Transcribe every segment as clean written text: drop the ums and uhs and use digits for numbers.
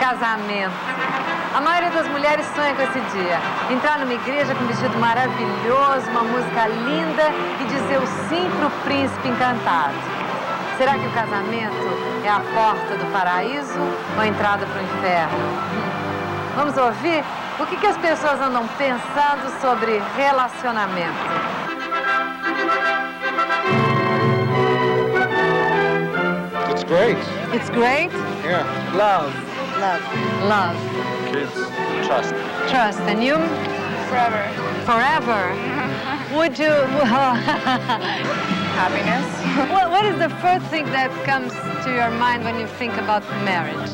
Casamento. A maioria das mulheres sonha com esse dia. Entrar numa igreja com um vestido maravilhoso, uma música linda e dizer o sim pro príncipe encantado. Será que o casamento é a porta do paraíso ou a entrada pro inferno? Vamos ouvir o que as pessoas andam pensando sobre relacionamento. It's great. It's great? Yeah. Love. Love. Love. Kids. Trust. Trust. And you? Forever. Forever? Would you... Happiness. What is the first thing that comes to your mind when you think about marriage?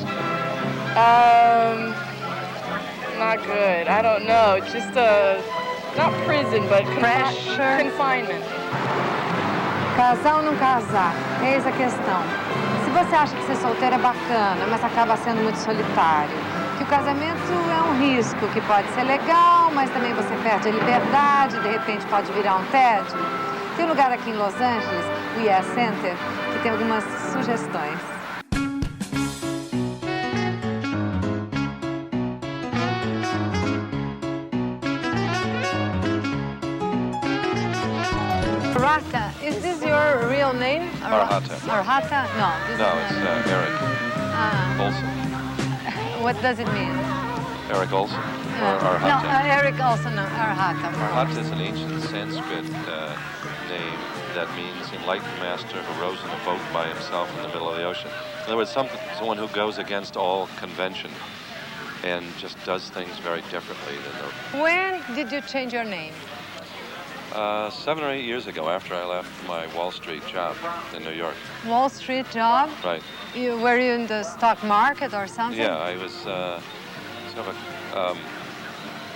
Not good. I don't know. Just not prison, but Pressure. Confinement. Casar ou não casar? Eis a questão. Se você acha que ser solteiro é bacana, mas acaba sendo muito solitário, que o casamento é um risco, que pode ser legal, mas também você perde a liberdade, de repente pode virar um tédio. Tem um lugar aqui em Los Angeles, o Yes Center, que tem algumas sugestões. Arhata, is this your real name? Arhata. Arhata? No, this No, is it's not. Eric Olson. What does it mean? Eric Olson or No, Arhata? Eric Olson, no, Arhata. Arhata is an ancient Sanskrit name that means enlightened master who rose in a boat by himself in the middle of the ocean. In other words, someone who goes against all convention and just does things very differently than the... When did you change your name? 7 or 8 years ago, after I left my Wall Street job in New York. Wall Street job? Right. Were you in the stock market or something? Yeah, I was I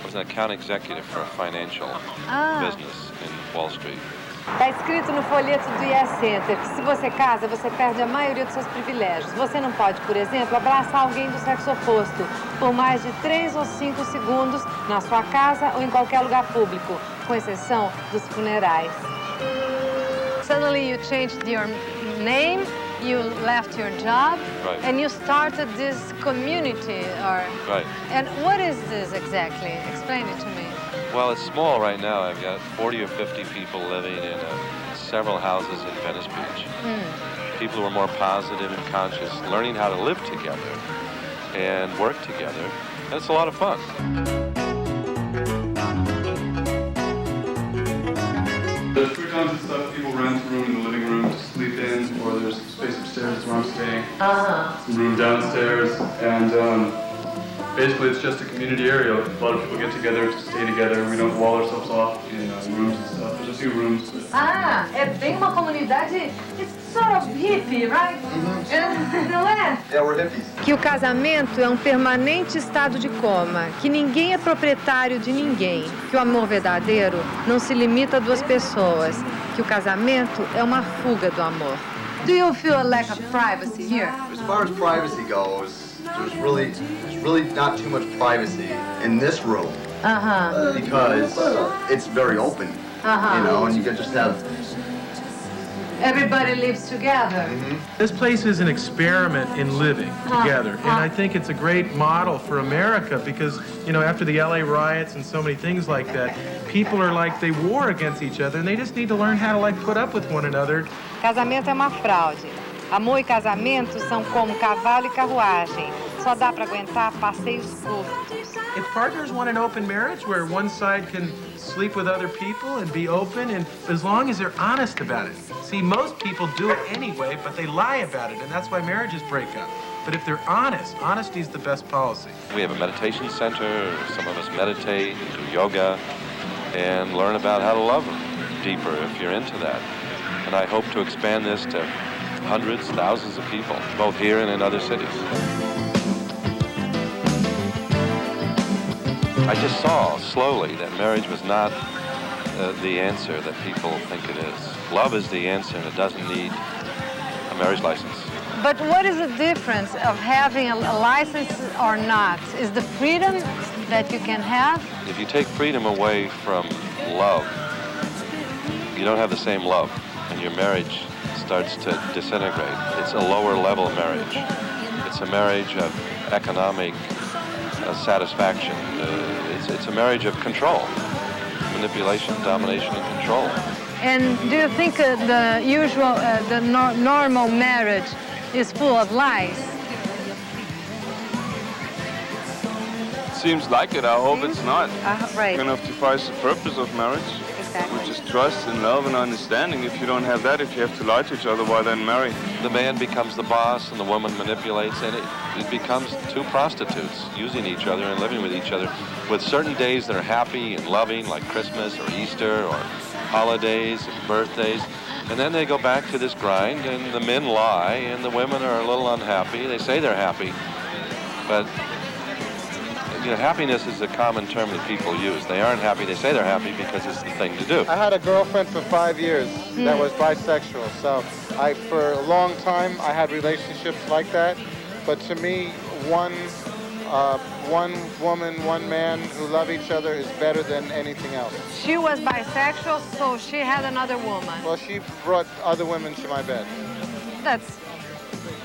was an account executive for a financial business in Wall Street. Está escrito no folheto do Yes Center que se você casa, você perde a maioria dos seus privilégios. Você não pode, por exemplo, abraçar alguém do sexo oposto por mais de 3 ou 5 segundos na sua casa ou em qualquer lugar público, com exceção dos funerais. Suddenly you changed your name, you left your job, Right. and you started this community. Right. And what is this exactly? Explain it to me. Well, it's small right now. I've got 40 or 50 people living in several houses in Venice Beach. People who are more positive and conscious, learning how to live together and work together. And it's a lot of fun. There's 3 tons of stuff. People rent a room in the living room to sleep in, or there's space upstairs where I'm staying. Some room downstairs, and basically it's just a community area. A lot of people get together to stay together. We don't wall ourselves off in rooms and stuff. There's a few rooms. É bem uma comunidade. It's sort of hippie, right? Não é? Yeah, we're hippies. Que o casamento é um permanente estado de coma, que ninguém é proprietário de ninguém, que o amor verdadeiro não se limita a 2 pessoas, que o casamento é uma fuga do amor. Do you feel a lack of privacy here? As far as privacy goes, there's really not too much privacy in this room because it's very open, you know, and you can just have. Everybody lives together. This place is an experiment in living together, and I think it's a great model for America because, you know, after the LA riots and so many things like that, people are like they war against each other, and they just need to learn how to like put up with one another. Casamento é uma fraude. Amor e casamento são como cavalo e carruagem. Só dá para aguentar passeios curtos. If partners want an open marriage where one side can sleep with other people and be open, and as long as they're honest about it. See, most people do it anyway, but they lie about it, and that's why marriages break up. But if they're honest, honesty is the best policy. We have a meditation center. Some of us meditate, do yoga, and learn about how to love deeper if you're into that. And I hope to expand this to hundreds, thousands of people, both here and in other cities. I just saw slowly that marriage was not the answer that people think it is. Love is the answer, and it doesn't need a marriage license. But what is the difference of having a license or not? Is the freedom that you can have? If you take freedom away from love, you don't have the same love, and your marriage starts to disintegrate. It's a lower level marriage. It's a marriage of economic satisfaction. It's a marriage of control, manipulation, domination, and control. And do you think the usual, normal marriage is full of lies? Seems like it. I hope it's not. Right. Kind of defies the purpose of marriage, Exactly. which is trust and love and understanding. If you don't have that, if you have to lie to each other, why then marry? The man becomes the boss and the woman manipulates, and it becomes two prostitutes using each other and living with each other with certain days that are happy and loving, like Christmas or Easter or holidays and birthdays. And then they go back to this grind, and the men lie, and the women are a little unhappy. They say they're happy, but happiness is a common term that people use. They aren't happy. They say they're happy because it's the thing to do. I had a girlfriend for 5 years that was bisexual. So for a long time, I had relationships like that. But to me, one woman, one man who love each other is better than anything else. She was bisexual, so she had another woman. Well, she brought other women to my bed.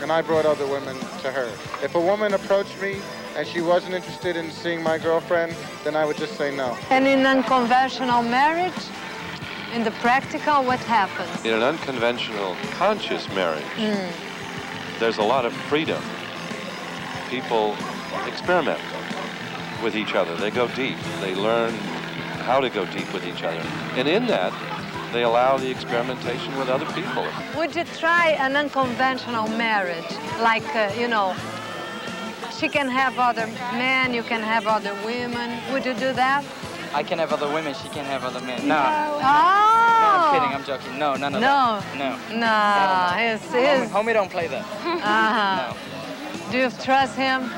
And I brought other women to her. If a woman approached me and she wasn't interested in seeing my girlfriend, then I would just say no. And in unconventional marriage, in the practical, what happens? In an unconventional, conscious marriage, there's a lot of freedom. People experiment with each other. They go deep. They learn how to go deep with each other. And in that, they allow the experimentation with other people. Would you try an unconventional marriage? Like, she can have other men, you can have other women. Would you do that? I can have other women, she can have other men. No. Oh! No, I'm kidding, I'm joking. No, none of that. No. Homie don't play that. No. Do you trust him?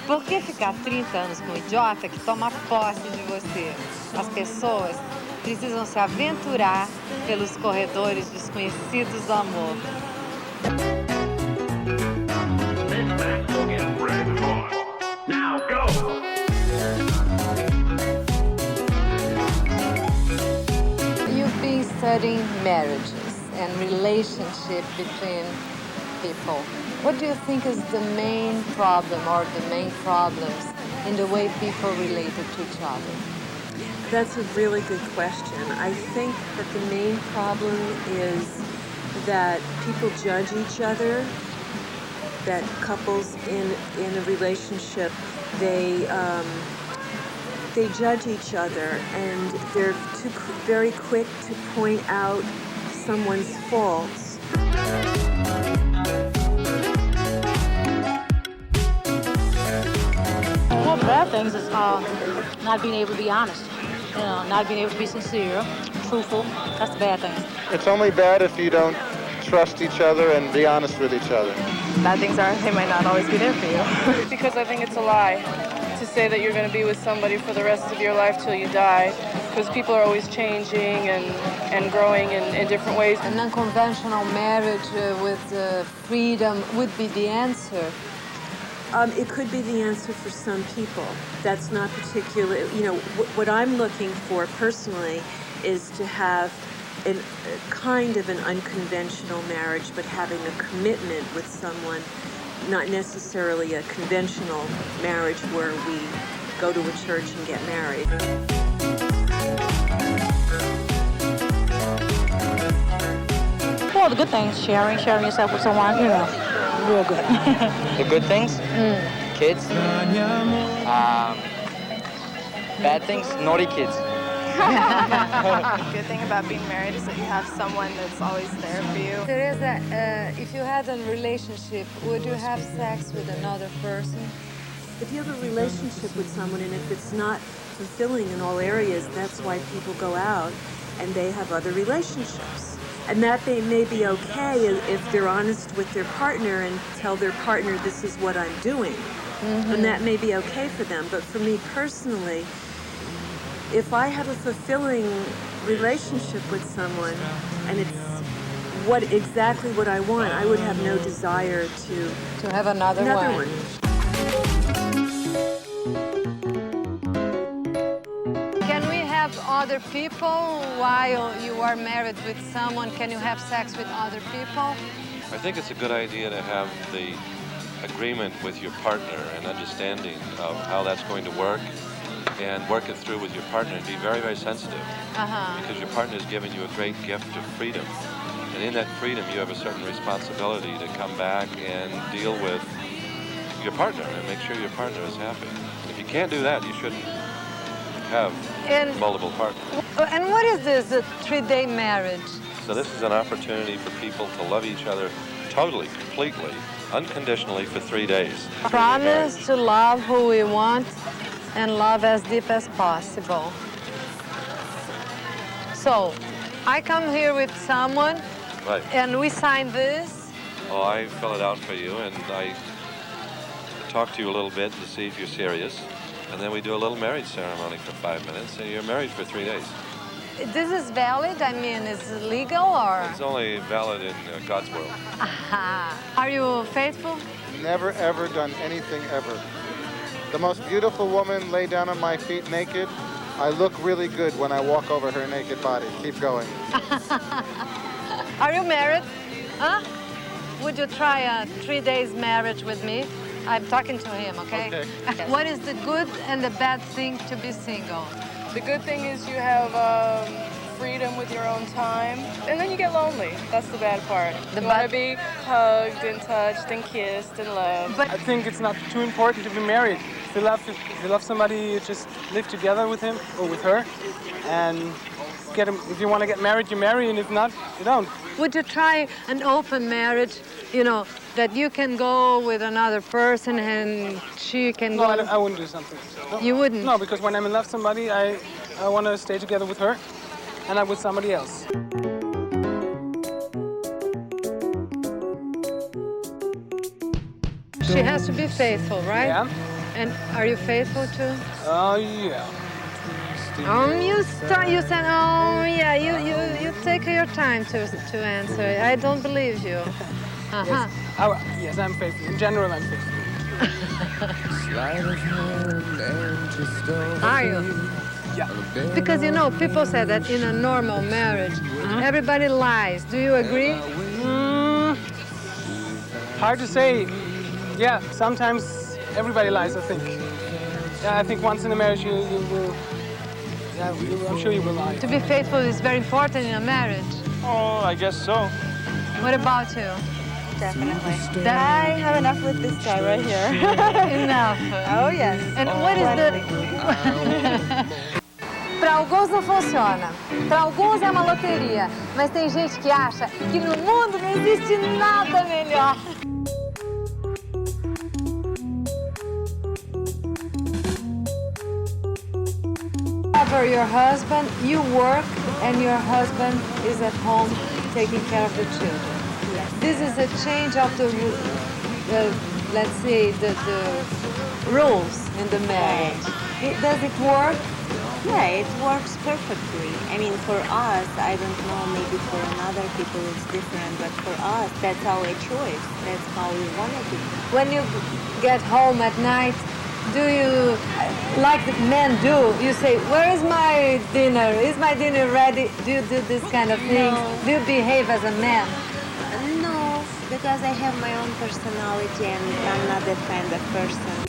Por que ficar 30 anos com um idiota que toma posse de você? As pessoas precisam se aventurar pelos corredores desconhecidos do amor. Now go! You've been studying marriages and relationship between people. What do you think is the main problem or the main problems in the way people relate to each other? That's a really good question. I think that the main problem is that people judge each other, that couples in a relationship, they judge each other, and they're very quick to point out someone's faults. Well, bad things is not being able to be honest, not being able to be sincere, truthful. That's the bad thing. It's only bad if you don't trust each other and be honest with each other. Bad things are they might not always be there for you. Because I think it's a lie to say that you're going to be with somebody for the rest of your life till you die, because people are always changing and growing in different ways. An unconventional marriage with freedom would be the answer. It could be the answer for some people. That's not particular, what I'm looking for personally is to have a kind of an unconventional marriage, but having a commitment with someone, not necessarily a conventional marriage where we go to a church and get married. Well, the good things, sharing yourself with someone, real good. The good things? Kids. Bad things? Naughty kids. The good thing about being married is that you have someone that's always there for you. Teresa, if you had a relationship, would you have sex with another person? If you have a relationship with someone and if it's not fulfilling in all areas, that's why people go out and they have other relationships. And that may be okay if they're honest with their partner and tell their partner, this is what I'm doing. Mm-hmm. And that may be okay for them. But for me personally, if I have a fulfilling relationship with someone and it's exactly what I want, I would have no desire to have another one. Can we have other people while you are married with someone? Can you have sex with other people? I think it's a good idea to have the agreement with your partner and understanding of how that's going to work, and work it through with your partner and be very, very sensitive. Because your partner is giving you a great gift of freedom. And in that freedom, you have a certain responsibility to come back and deal with your partner and make sure your partner is happy. If you can't do that, you shouldn't have multiple partners. And what is this, a 3-day marriage? So this is an opportunity for people to love each other totally, completely, unconditionally for 3 days. Promise to love who we want and love as deep as possible. So, I come here with someone, right, and we sign this. Oh, I fill it out for you, and I talk to you a little bit to see if you're serious, and then we do a little marriage ceremony for 5 minutes, and you're married for 3 days. This is valid? I mean, is it legal or? It's only valid in God's world. Are you faithful? Never, ever done anything ever. The most beautiful woman lay down on my feet naked. I look really good when I walk over her naked body. Keep going. Are you married? Huh? Would you try a 3 days marriage with me? I'm talking to him, okay? What is the good and the bad thing to be single? The good thing is you have freedom with your own time, and then you get lonely. That's the bad part. You want to be hugged and touched and kissed and loved. But I think it's not too important to be married. If you love somebody, you just live together with him or with her, and get him. If you want to get married, you marry, and if not, you don't. Would you try an open marriage? You know, that you can go with another person and she can go. No, I wouldn't do something. No. You wouldn't? No, because when I'm in love with somebody, I want to stay together with her, and not with somebody else. She has to be faithful, right? Yeah. And are you faithful too? Oh, yeah. You said, oh, yeah, you take your time to answer. I don't believe you. Yes. Yes, I'm faithful. In general, I'm faithful. Are you? Yeah. Because, you know, people say that in a normal marriage, everybody lies. Do you agree? Hard to say. Yeah, sometimes everybody lies, I think. Yeah, I think once in a marriage you will, yeah, I'm sure you will lie. To be faithful is very important in a marriage. Oh, I guess so. What about you? Definitely. I have enough with this guy right here. Enough. Oh, yes. And what is the... Para alguns não funciona. Para alguns é uma loteria. Mas tem gente que acha que no mundo não existe nada melhor. For your husband, you work and your husband is at home taking care of the children. Yes. This is a change of the let's say, the rules in the marriage. Does it work? Yeah, it works perfectly. I mean, for us, I don't know, maybe for other people it's different, but for us, that's our choice. That's how we want to do. When you get home at night, do you, like the men do, you say, where is my dinner? Is my dinner ready? Do you do this kind of things? No. Do you behave as a man? No, because I have my own personality and I'm not that kind of person.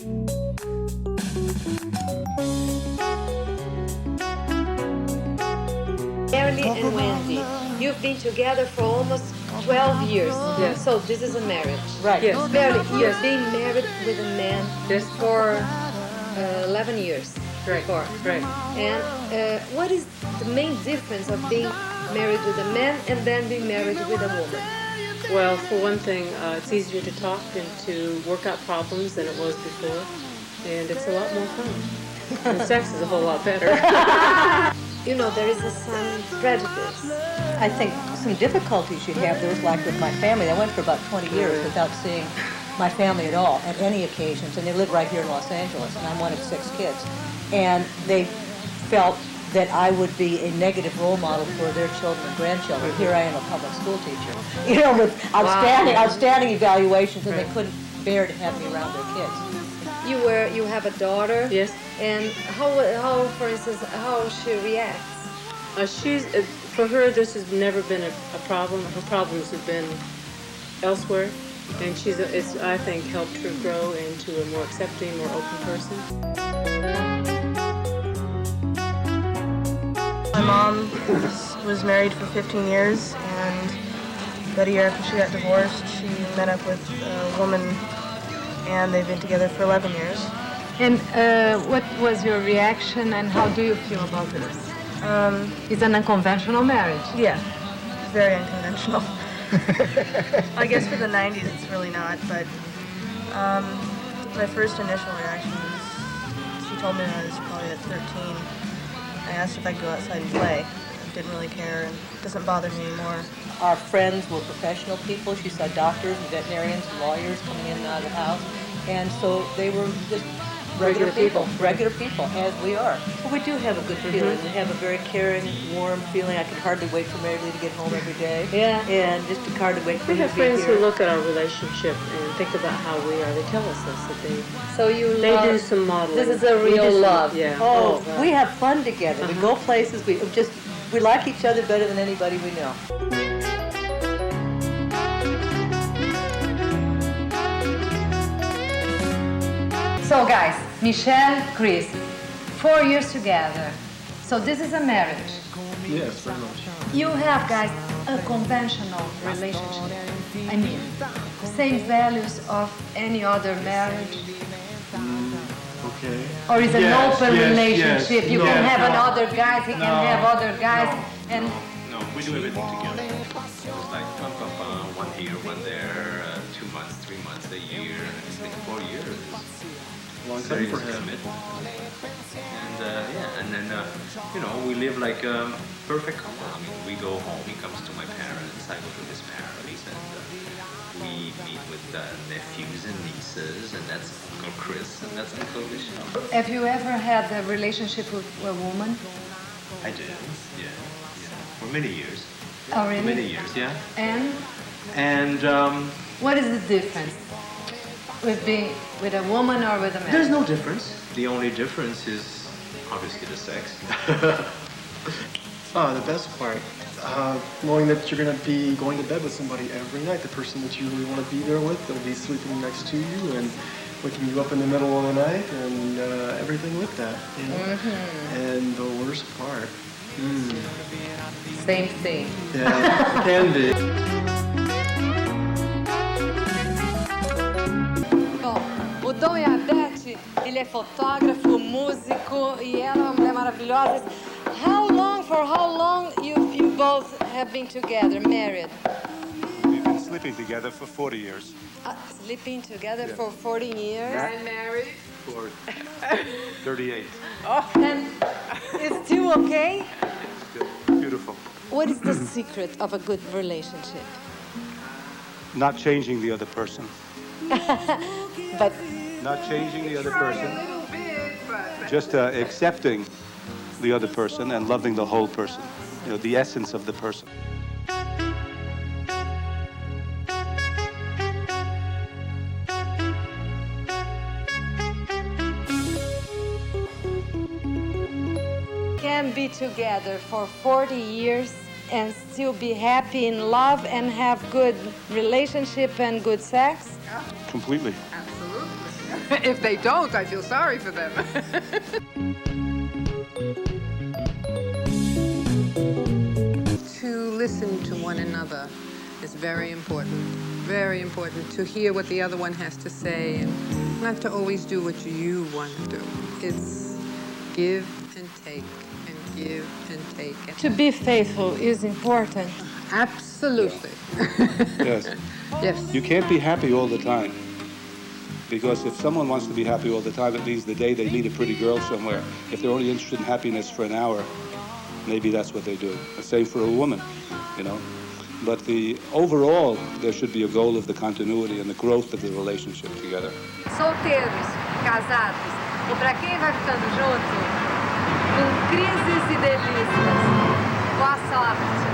Emily and Wendy, you've been together for almost 12 years. Yes. So this is a marriage. Right. Yes. Barely. You've Yes. been married with a man for 11 years. Right. Before. Right. And what is the main difference of being married with a man and then being married with a woman? Well, for one thing, it's easier to talk and to work out problems than it was before, and it's a lot more fun. And sex is a whole lot better. You know, there is some prejudice. I think some difficulties you have, there was like with my family. I went for about 20 years without seeing my family at all, at any occasions, and they live right here in Los Angeles, and I'm one of 6 kids. And they felt that I would be a negative role model for their children and grandchildren. Here I am, a public school teacher, you know, with outstanding evaluations, and they couldn't bear to have me around their kids. You have a daughter. Yes. And how, for instance, how she reacts? For her, this has never been a problem. Her problems have been elsewhere. And it's, I think, helped her grow into a more accepting, more open person. My mom was married for 15 years, and about a year after she got divorced, she met up with a woman, and they've been together for 11 years. And what was your reaction and how do you feel about this? It's an unconventional marriage. Yeah, very unconventional. I guess for the 90s it's really not, but my first initial reaction was, she told me when I was probably at 13, I asked if I'd go outside and play. I didn't really care, and it doesn't bother me anymore. Our friends were professional people. She saw doctors and veterinarians and lawyers coming in and out of the house, and so they were just regular people, as we are. But we do have a good feeling. We have a very caring, warm feeling. I can hardly wait for Mary Lee to get home every day. Yeah. And just to hardly wait for We her have to be friends here. who look at our relationship and think about how we are. They tell us this, that they They do some modeling. This is a real love. Yeah. Oh, God. we have fun together. We go places. We like each other better than anybody we know. So guys, Michelle, Chris, 4 years together. So this is a marriage. Yes, very much. You have, guys, a conventional relationship. I mean, same values of any other marriage. Okay. Or is an open relationship? Yes, You can have no. another guys, he can have other guys, and No, we do everything together. It's like one here, one there, 2 months, 3 months, a year. It's like 4 years. Long time Serious for him. commitment. And and then we live like a perfect couple. I mean, we go home. He comes to my parents. I go to his parents, and we meet with nephews and nieces, and that's Uncle Chris, and that's Uncle Michelle. have you ever had a relationship with a woman? I did. Yeah. For many years. Oh, really? Many years, yeah. And And what is the difference with being with a woman or with a man? there's no difference. The only difference is obviously the sex. The best part, knowing that you're going to be going to bed with somebody every night, the person that you really want to be there with, they'll be sleeping next to you and waking you up in the middle of the night and everything with that, you know. And the worst part, Same thing. yeah, can be. Bom, o Dom e a Beth, ele é fotógrafo, músico e ela é uma mulher maravilhosa. For how long you both have been together, married? We've been sleeping together for 40 years. Sleeping together for 40 years? And married? For 38. And it's still okay? Beautiful. What is the secret of a good relationship? Not changing the other person. But Not changing the other person. Just accepting the other person and loving the whole person. You know, the essence of the person. can be together for 40 years and still be happy in love and have good relationship and good sex? Completely. Absolutely. If they don't, I feel sorry for them. To listen to one another is very important. Very important to hear what the other one has to say and not to always do what you want to do. It's give and take and give and take. To be faithful is important. Absolutely. Yes. Yes. You can't be happy all the time. Because if someone wants to be happy all the time, it means the day they meet a pretty girl somewhere, if they're only interested in happiness for an hour, maybe that's what they do. The same for a woman, you know. But overall, there should be a goal of the continuity and the growth of the relationship together. Solteiros, casados, e para quem vai ficando junto, com crises e delícias. Boa sorte.